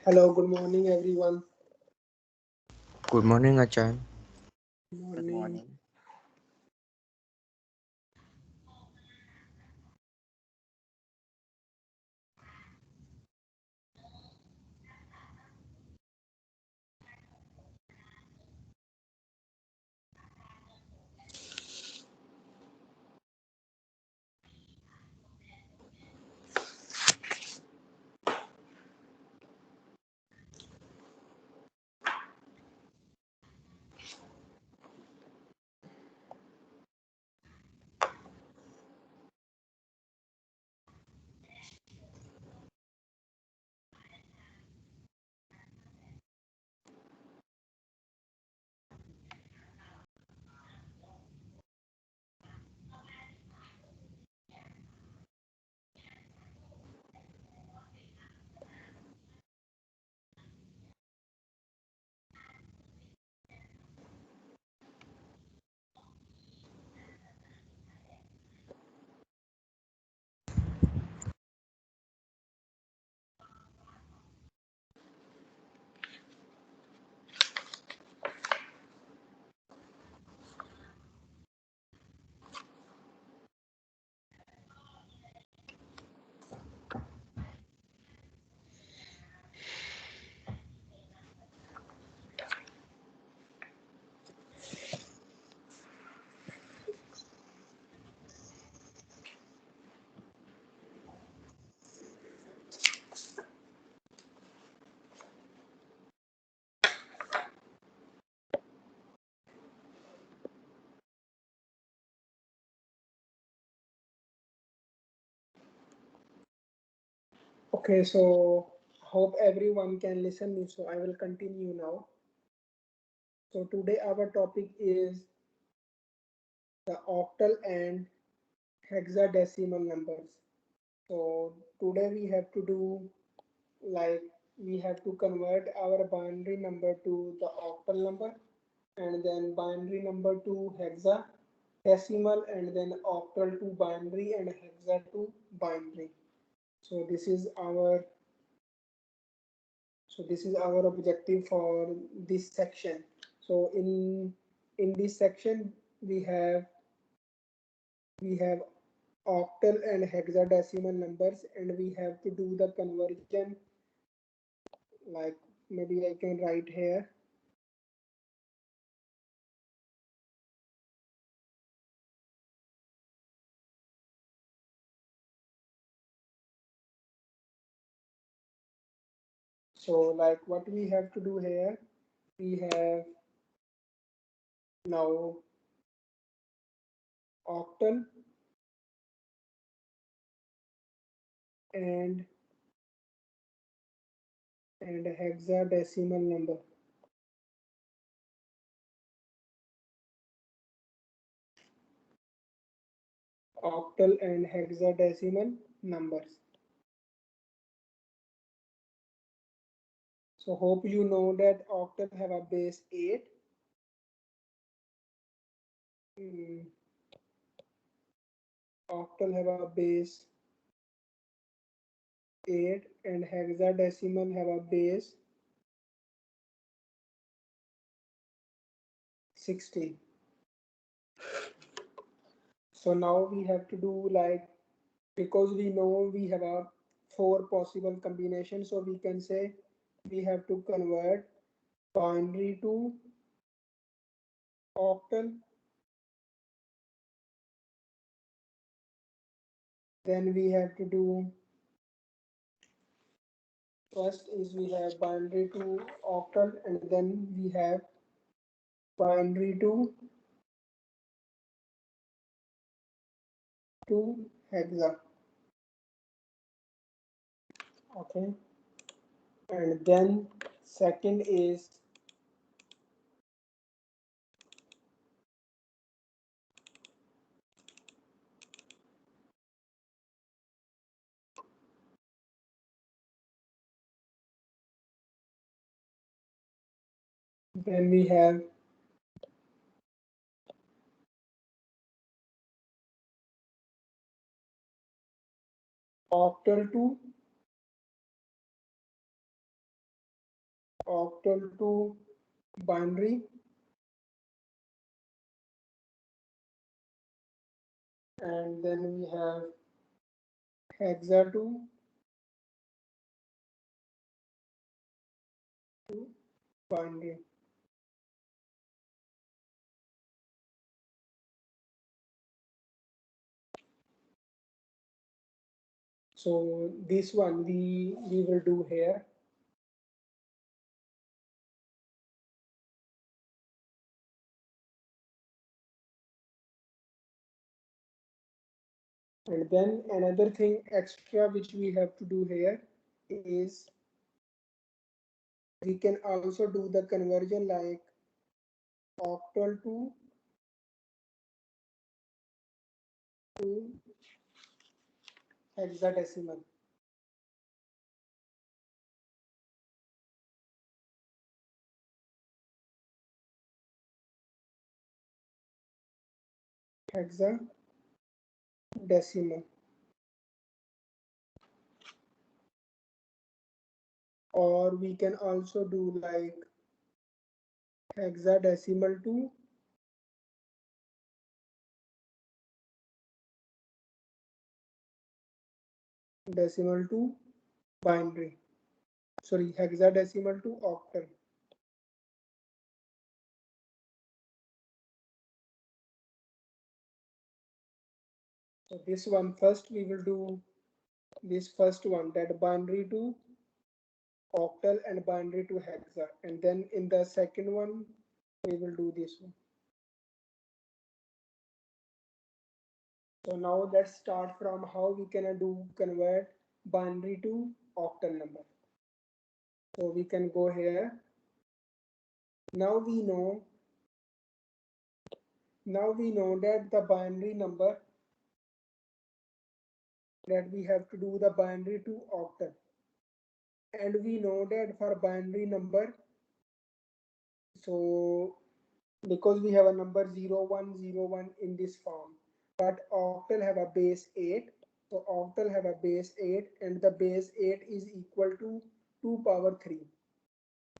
Hello, good morning, everyone. Good morning, Achan. Good Good morning. morning. Okay, so hope everyone can listen me. So I will continue now. So today our topic is the octal and hexadecimal numbers. So today we have to do like we have to convert our binary number to the octal number and then binary number to hexadecimal and then octal to binary and hexa to binary. So this is our objective for this section. So in this section we have octal and hexadecimal numbers and we have to do the conversion, like maybe I can write here. So like what we have to do here, we have now octal and hexadecimal number. Octal and hexadecimal numbers. So hope you know that octal have a base 8. Mm, octal have a base 8 and hexadecimal have a base 16. So now we have to do like, because we know we have a 4 possible combinations, so we can say we have to convert binary to octal. Then we have to do, first is we have binary to octal and then we have binary to hexa. Okay, and then second is then we have octal to octal to binary, and then we have hexa to binary. So this one we will do here. And then another thing extra which we have to do here is we can also do the conversion like octal to hexadecimal. Hexadecimal. Or we can also do like hexadecimal to decimal to binary. Sorry, hexadecimal to octal. So this one first we will do this first one, that binary to octal and binary to hexa, and then in the second one we will do this one. So now let's start from how we can do convert binary to octal number. So we can go here. Now we know that the binary number, that we have to do the binary to octal, and we know that for binary number, so because we have a number 0101 in this form, but octal have a base 8, so octal have a base 8 and the base 8 is equal to 2 power 3.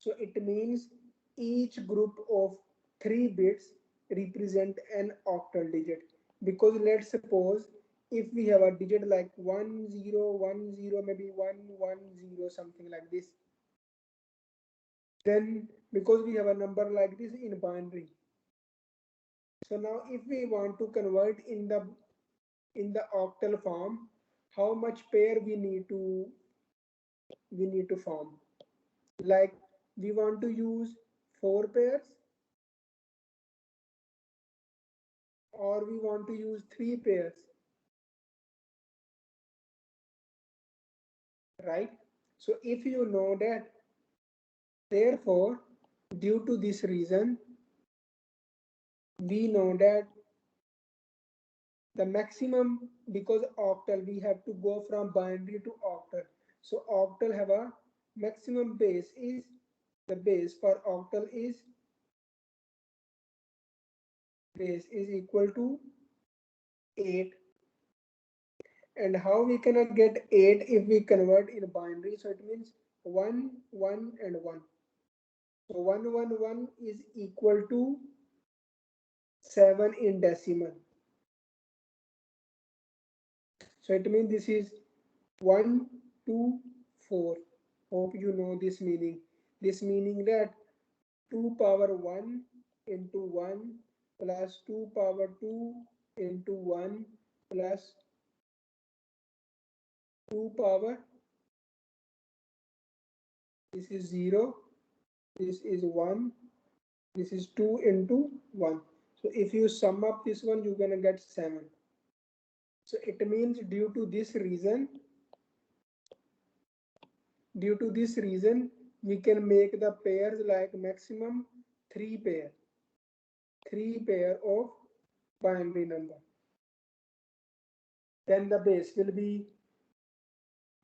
So it means each group of 3 bits represent an octal digit. Because let's suppose if we have a digit like 1010, maybe 110, something like this, then because we have a number like this in binary, so now if we want to convert in the octal form, how much pair we need to form? Like we want to use 4 pairs, or we want to use 3 pairs, right? So if you know that, therefore, due to this reason, we know that the maximum, because octal we have to go from binary to octal, so octal have a maximum base is, the base for octal is base is equal to 8. And how we cannot get 8 if we convert in binary? So it means 1 1 and 1. So 111 is equal to 7 in decimal. So it means this is 1 2 4. Hope you know this meaning. This meaning that 2 power 1 into 1 plus 2 power 2 into 1 plus 2 power, this is 0, this is 1, this is 2 into 1. So if you sum up this one, you're gonna get 7. So it means due to this reason, we can make the pairs like maximum 3 of binary number. Then the base will be,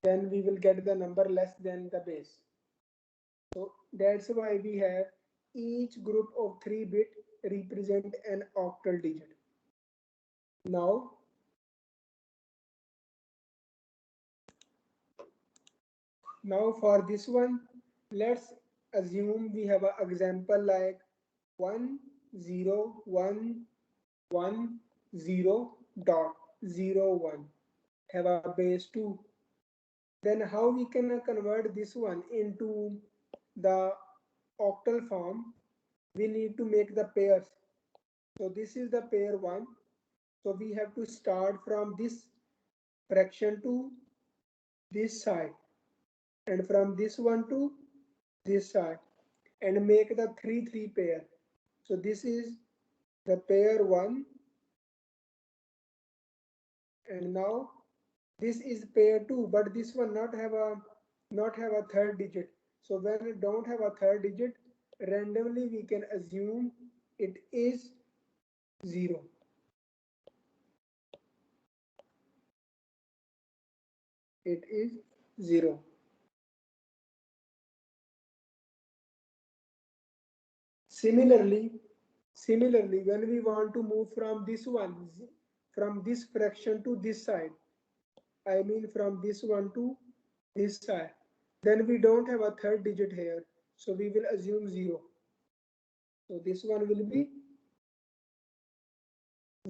then we will get the number less than the base. So that's why we have each group of 3 bit represent an octal digit. Now for this one, let's assume we have an example like 1 0 1 1 0 have a base 2. Then how we can convert this one into the octal form? We need to make the pairs. So this is the pair 1. So we have to start from this fraction to this side, and from this one to this side, and make the 3 3 pair. So this is the pair 1, and now this is pair 2, but this one not have a third digit. So when we don't have a third digit, randomly we can assume it is 0. It is 0. Similarly, when we want to move from this one, from this fraction to this side, I mean from this one to this side, then we don't have a third digit here. So we will assume 0. So this one will be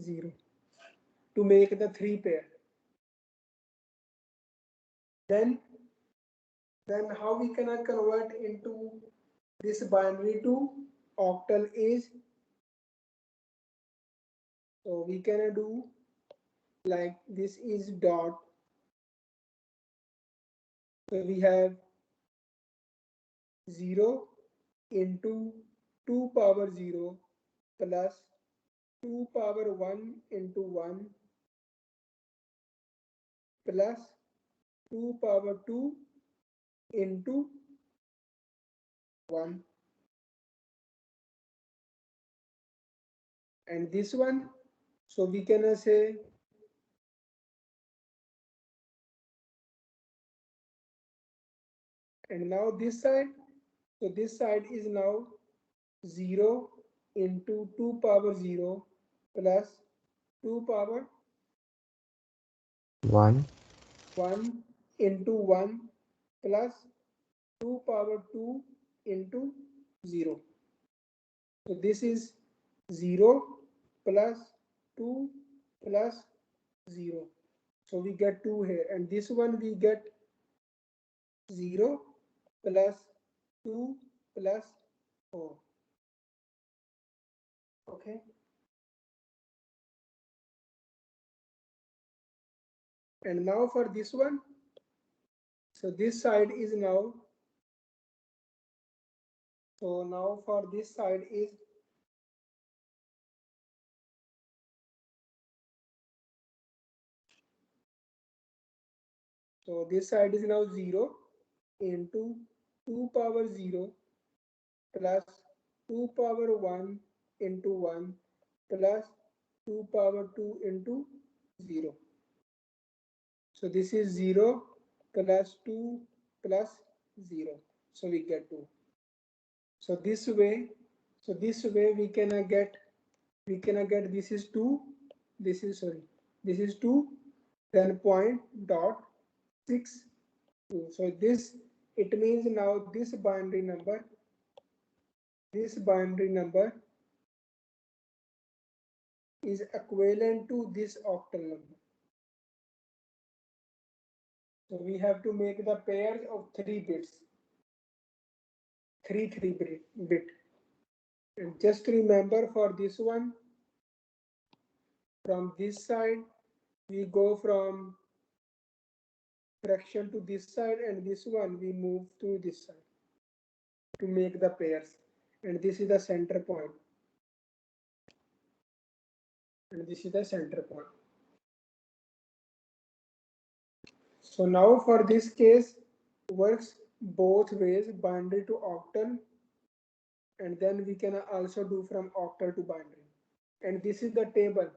0 to make the 3 pair. Then, then how we can convert into this binary to octal is, so we can do like this is dot. So we have 0 into 2 power 0 plus 2 power 1 into 1 plus 2 power 2 into 1, and this one, so we can say and now this side, so this side is now 0 into 2 power 0 plus 2 power 1, 1 into 1 plus 2 power 2 into 0. So this is 0 plus 2 plus 0. So we get 2 here, and this one we get 0 plus 2 plus 4. Okay. And now for this one, so this side is now, so now for this side is, so this side is now 0 into 2 power 0 plus 2 power 1 into 1 plus 2 power 2 into 0. So this is 0 plus 2 plus 0. So we get 2. So this way, we can get this is 2, this is sorry, this is 2, then point dot 6 2. So this, it means now this binary number is equivalent to this octal number. So we have to make the pairs of 3 bits, 3 bit. And just remember for this one, from this side, we go from fraction to this side, and this one we move to this side to make the pairs. And this is the center point. And this is the center point. So now for this case, works both ways, binary to octal, and then we can also do from octal to binary. And this is the table,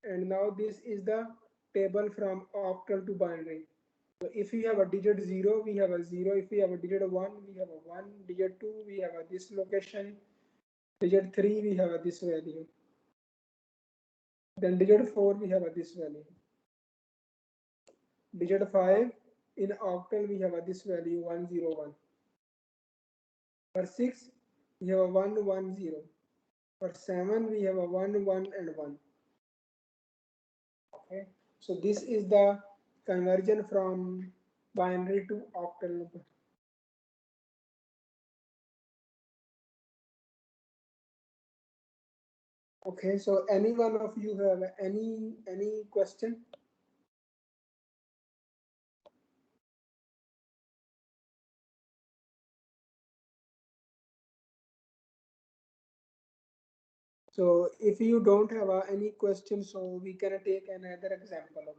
and now this is the table from octal to binary. So if we have a digit 0, we have a 0. If we have a digit 1, we have a 1. Digit 2, we have a this location. Digit 3, we have a this value. Then digit 4, we have a this value. Digit 5, in octal, we have a this value 101. For 6, we have a 1, 1, 0. For 7, we have a 1, 1, and 1. Okay, so this is the conversion from binary to octal number. Okay, so any one of you have any question? So if you don't have any questions, so we can take another example.